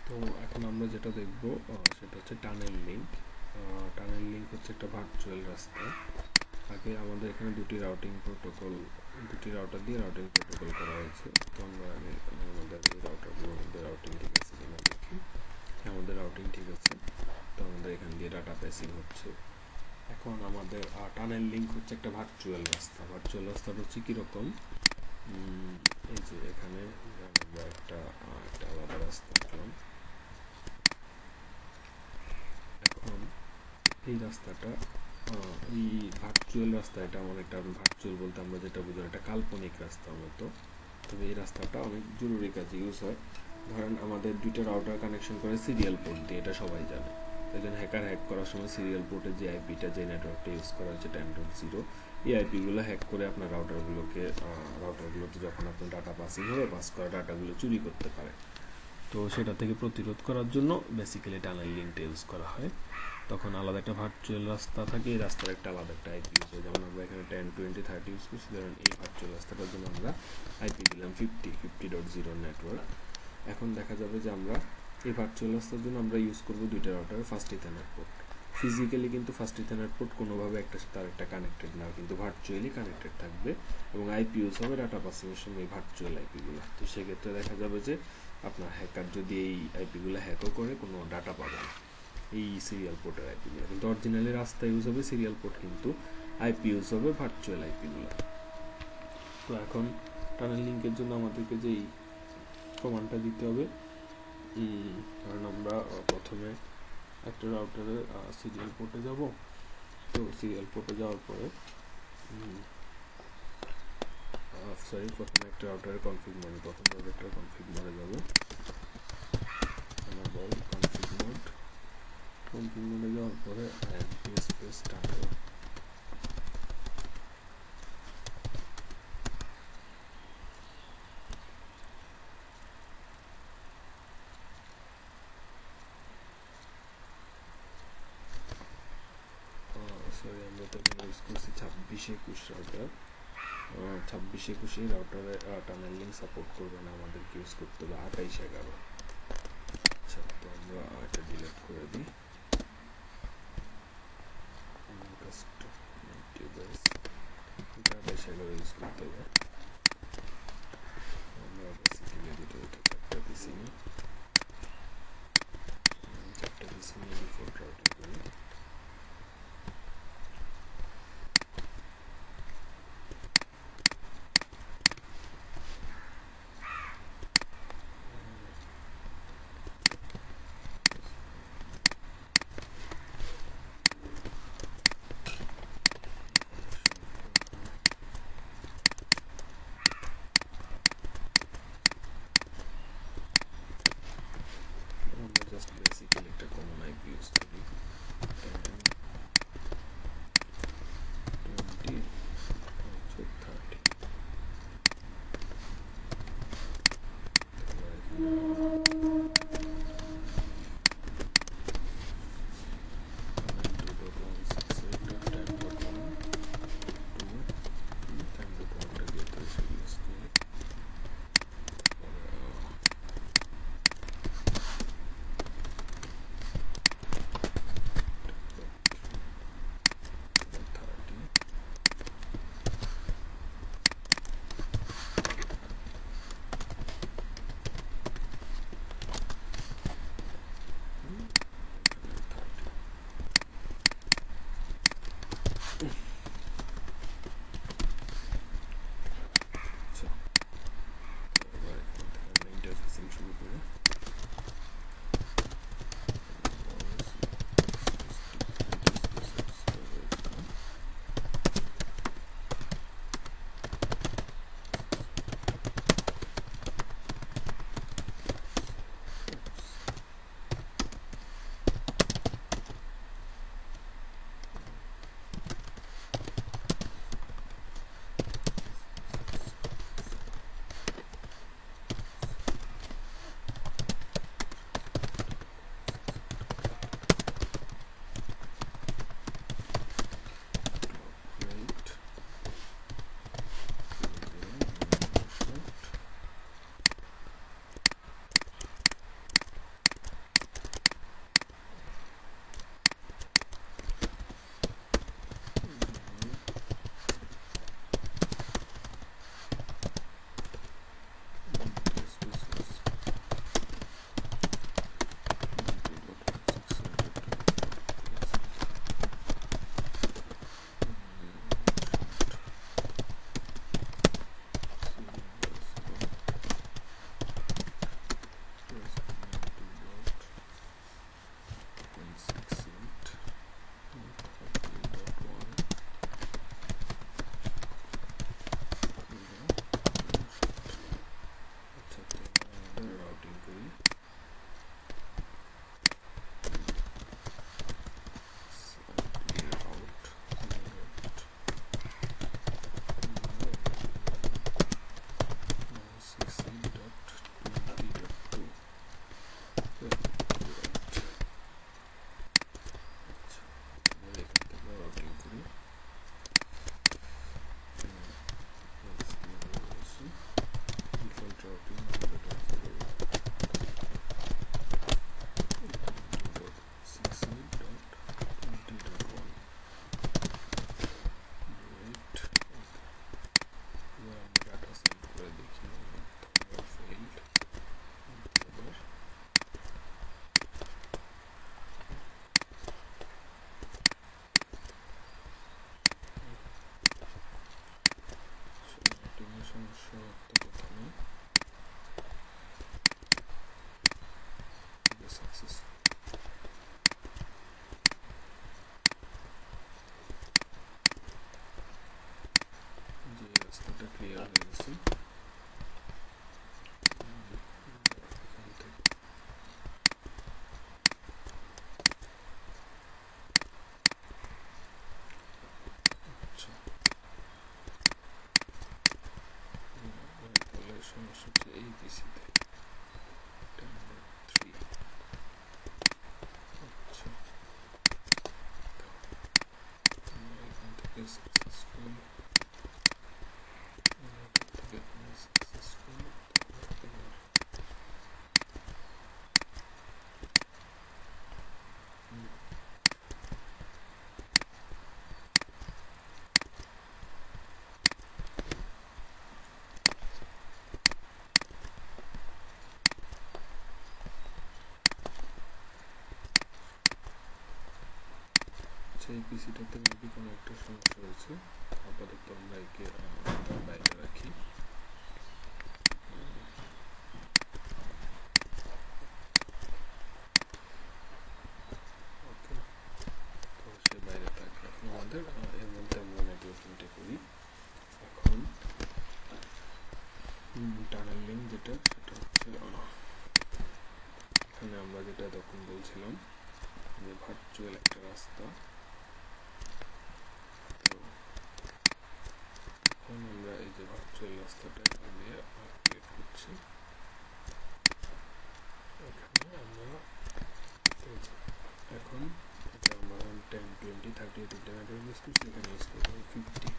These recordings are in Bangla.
তো এখন আমরা যেটা দেখব সেটা হচ্ছে টানেল লিঙ্ক। টানেল লিঙ্ক হচ্ছে একটা ভার্চুয়াল রাস্তা। আগে আমাদের এখানে দুটি রাউটার দিয়ে রাউটিং প্রোটোকল করা হয়েছে। তো আমরা আগে আমাদের এই রাউটারগুলোর মধ্যে রাউটিং ঠিক আছে কিনা দেখি। আমাদের রাউটিং ঠিক আছে, তো আমাদের এখান দিয়ে ডাটা প্যাসিং হচ্ছে। এখন আমাদের টানেল লিঙ্ক হচ্ছে একটা ভার্চুয়াল রাস্তাটা হচ্ছে কীরকম, এই যে এখানে আমরা একটা আলাদা রাস্তা আঁকলাম। এখন এই রাস্তাটা এই ভার্চুয়াল রাস্তা, এটা অনেকটা ভার্চুয়াল বলতে আমরা যেটা বুঝি একটা কাল্পনিক রাস্তার মতো। তবে এই রাস্তাটা অনেক জরুরি কাজে ইউজ হয়। ধরেন আমাদের দুইটা রাউটার কানেকশন করে সিরিয়াল পোর্ট দিয়ে, এটা সবাই জানে। একজন হ্যাকার হ্যাক করার সময় সিরিয়াল পোর্টে যে আইপিটা, যে নেটওয়ার্কটা ইউজ করা হচ্ছে 10.0, এই আইপিগুলো হ্যাক করে আপনার রাউটারগুলোতে যখন আপনার ডাটা পাসিং হবে, পাস করা ডাটাগুলো চুরি করতে পারে। তো সেটা থেকে প্রতিরোধ করার জন্য বেসিক্যালি টানেল লিঙ্কটা ইউজ করা হয়। তখন আলাদা একটা ভার্চুয়াল রাস্তা থাকে, এই রাস্তার একটা আলাদা একটা আইপি ইউজ হয়। যেমন আমরা এখানে 10, 20, 30 ইউজ করছি, ধরেন এই ভার্চুয়াল রাস্তাটার জন্য আমরা আইপি দিলাম 50.0 নেটওয়ার্ক। এখন দেখা যাবে যে আমরা এই ভার্চুয়াল রাস্তার জন্য আমরা ইউজ করব দুইটা রাউটারের ফার্স্ট ইথারনেট পোর্ট। ফিজিক্যালি কিন্তু ফার্স্ট ইথারনেট পোর্ট কোনোভাবে একটা সাথে আরেকটা কানেক্টেড না, কিন্তু ভার্চুয়ালি কানেক্টেড থাকবে এবং আইপি ইউজ হবে ডাটা পাসিংয়ের সময় এই ভার্চুয়াল আইপিগুলো। তো সেক্ষেত্রে দেখা যাবে যে আপনার হ্যাকার যদি এই আইপিগুলো হ্যাকও করে, কোনো ডাটা পাবে না এই সিরিয়াল পোর্টের আইপিগুলো। কিন্তু অরিজিনালি রাস্তা ইউজ হবে সিরিয়াল পোর্ট, কিন্তু আইপি ইউজ হবে ভার্চুয়াল আইপিগুলো। তো এখন টানেল লিঙ্কের জন্য আমাদেরকে যেই কমান্ডটা দিতে হবে, কারণ আমরা প্রথমে একটা রাউটারে সিরিয়াল পোর্টে যাব। তো সিরিয়াল পোর্টে যাওয়ার পরে প্রথমে একটা রাউটারের কনফিগ মোডে, প্রথম রাউটারটার কনফিগ মোডে যাব। কনফিগ মোডে যাওয়ার পরে স্পেস টানেল, আমরা তো ইউজ করছি 2621 রাউটার। 2621 এই রাউটারে টানেল লিঙ্ক সাপোর্ট করবে না, আমাদেরকে ইউজ করতে হবে 2811। আচ্ছা, তো আমরা এটা ডিলিট করে দিই। এটা 2811 ইউজ করতে হবে। আমরা বেসিক্যালি দুটো চারটা পিসি নিই, ডিফল্ট রাউটিং করি। জাস্ট বেসিক্যালি একটা কমন আইপি ইউজ করি, 10, 20, 30। আচ্ছা, এই পিসিটাতে মেবি কোনো একটা সমস্যা হয়েছে। আপাতত আমরা একে বাইরে রাখি। ওকে, তো সে বাইরে থাকবে। এখন আমাদের এর মধ্যে আমরা নেটওয়ার্কিংটা করি। এখন টানেল লিঙ্ক যেটা, সেটা হচ্ছে এখানে আমরা যেটা তখন বলছিলাম যে ভার্চুয়াল একটা রাস্তা। তো এখন আমরা এই যে ভার্চুয়াল রাস্তাটা এখান দিয়ে ক্রিয়েট করছি। এখানে আমরা এখন এটা আমরা 10, 20, 30 তিনটা নেটওয়ার্ক ইউজ করছি। এখানে ইউজ করবো 50।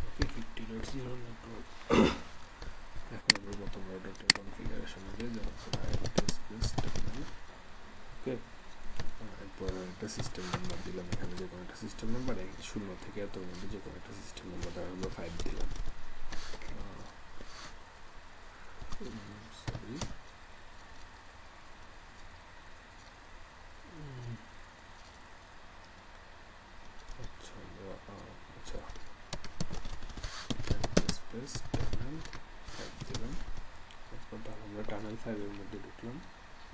ওকে, 50.0 নেটওয়ার্ক। এখন আমরা প্রথম রাউটারটার কনফিগারেশনে যাই, যেমন ওকে। এরপর একটা সিস্টেম নাম্বার দিলাম, এখানে যে কোনো একটা সিস্টেম নাম্বার 0 থেকে এতর মধ্যে যে কোনো একটা সিস্টেম নাম্বার, ধর আমরা 5 দিলাম। সরি, আচ্ছা আমরা আচ্ছা স্পেস টানেল 5 দিলাম। এরপর ধর আমরা টানেল 5 এর মধ্যে ঢুকলাম।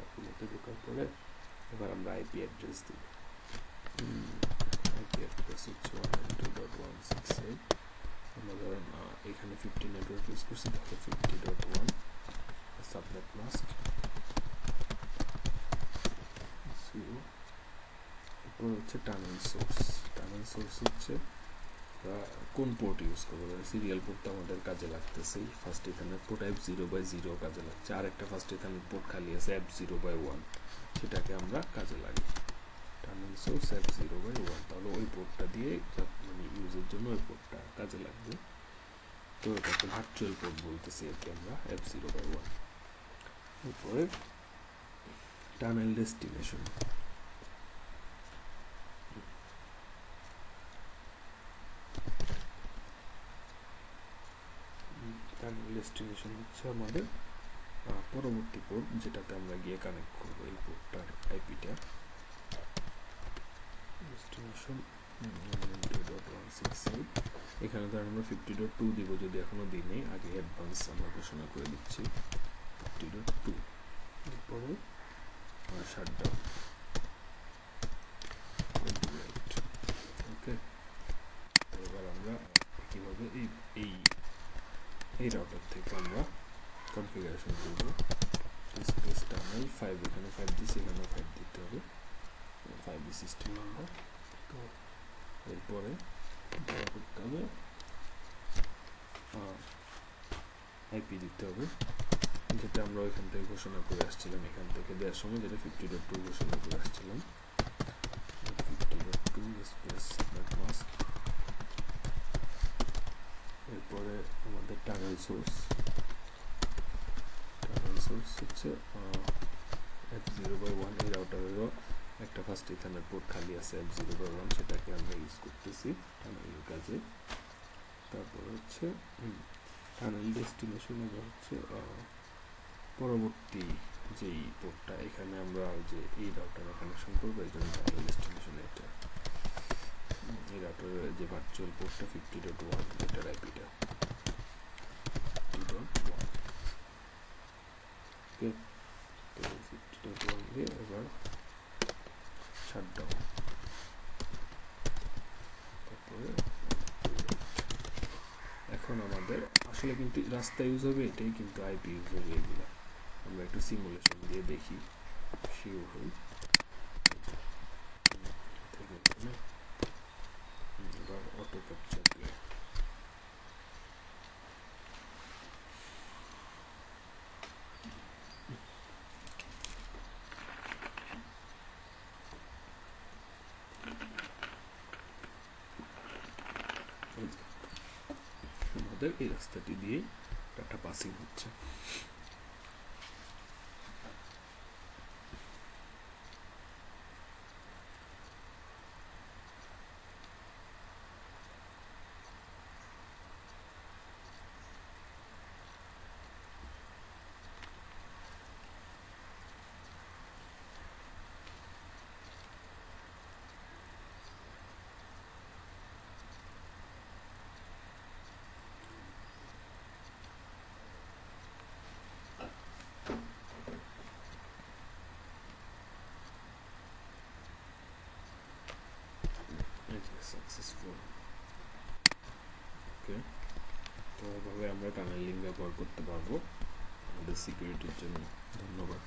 এর মধ্যে ঢোকার পরে এবার আমরা আইপি অ্যাড্রেস দিব। আইপি অ্যাড্রেস হচ্ছে 192.168। আমরা ধরেন এখানে 50 নেটওয়ার্ক ইউজ করছি, তাহলে 50.1 সাবনেট মাস্ক 0। এরপর হচ্ছে টানেল সোর্স। টানেল সোর্স হচ্ছে কোন পোর্ট ইউজ করবো। সিরিয়াল পোর্ট তো আমাদের কাজে লাগতেছেই। ফার্স্ট এখানে পোর্ট F0/0 কাজে লাগছে, আর একটা ফার্স্ট এখানে পোর্ট খালি আছে F0/1, সেটাকে আমরা কাজে লাগি। টানেল সোর্স F0/1, তাহলে ওই পোর্টটা দিয়ে মানে ইউজের জন্য ওই পোর্টটা কাজে লাগবে। তো এটাকে ভার্চুয়াল পোর্ট বলতেছি আর কি আমরা, F0/1। এরপরে টানেল ডেস্টিনেশন। টানেল ডেস্টিনেশন হচ্ছে আমাদের পরবর্তী পোর্ট, যেটাতে আমরা গিয়ে কানেক্ট করবো এই পোর্টটার আইপিটা। ডেস্টিনেশন 192.168। এখানে ধর আমরা 50.2 দিব, যদি এখনো দিই নেই, আগে অ্যাডভান্স আমরা ঘোষণা করে দিচ্ছি 50.2। এরপরে শাটডাউন। ওকে, এবার আমরা কিভাবে এই রাউটার থেকে আমরা কনফিগারেশন করব। স্পেস টানেল 5, এখানে 5 দিচ্ছি, এখানেও 5 দিতে হবে, 5 সিস্টেম নাম্বার। তো এরপরে করতে হবে আইপি দিতে হবে, যেটা আমরা ওইখান থেকে ঘোষণা করে আসছিলাম। এখান থেকে দেওয়ার সময় যেটা 50.2 ঘোষণা করে আসছিলাম, 50.2 স্পেস সাবনেট মাস্ক। এরপরে আমাদের টানেল সোর্স হচ্ছে F0/1। এই রাউটারেরও একটা ফার্স্ট এখানে পোর্ট খালি আছে F0/1, সেটাকে আমরা ইউজ করতেছি টানেলের কাজে। তারপর হচ্ছে টানেল ডেস্টিনেশন, এবার হচ্ছে পরবর্তী যেই পোর্টটা, এখানে আমরা যে এই রাউটারে কানেকশন করবো, এই জন্য টানেল ডেস্টিনেশন এটা। এই রাউটারের যে ভার্চুয়াল পোর্টটা 50.1, এটার আইপিটা 50.1। ওকে, তো 50.1 দিয়ে এবার শাটডাউন। তারপরে এখন আমাদের আসলে কিন্তু রাস্তা ইউজ হবে এটাই, কিন্তু আইপি ইউজ হবে এগুলা। আমরা একটু সিমুলেশন দিয়ে দেখি, শিওর হই। এবার অটো ক্যাপচার দিয়ে আমাদের এই রাস্তাটি দিয়ে ডাটা পাসিং হচ্ছে। সাকসেসফুল। ওকে, তো এভাবে আমরা টানেলিং ব্যবহার করতে পারবো আমাদের সিকিউরিটির জন্য। ধন্যবাদ।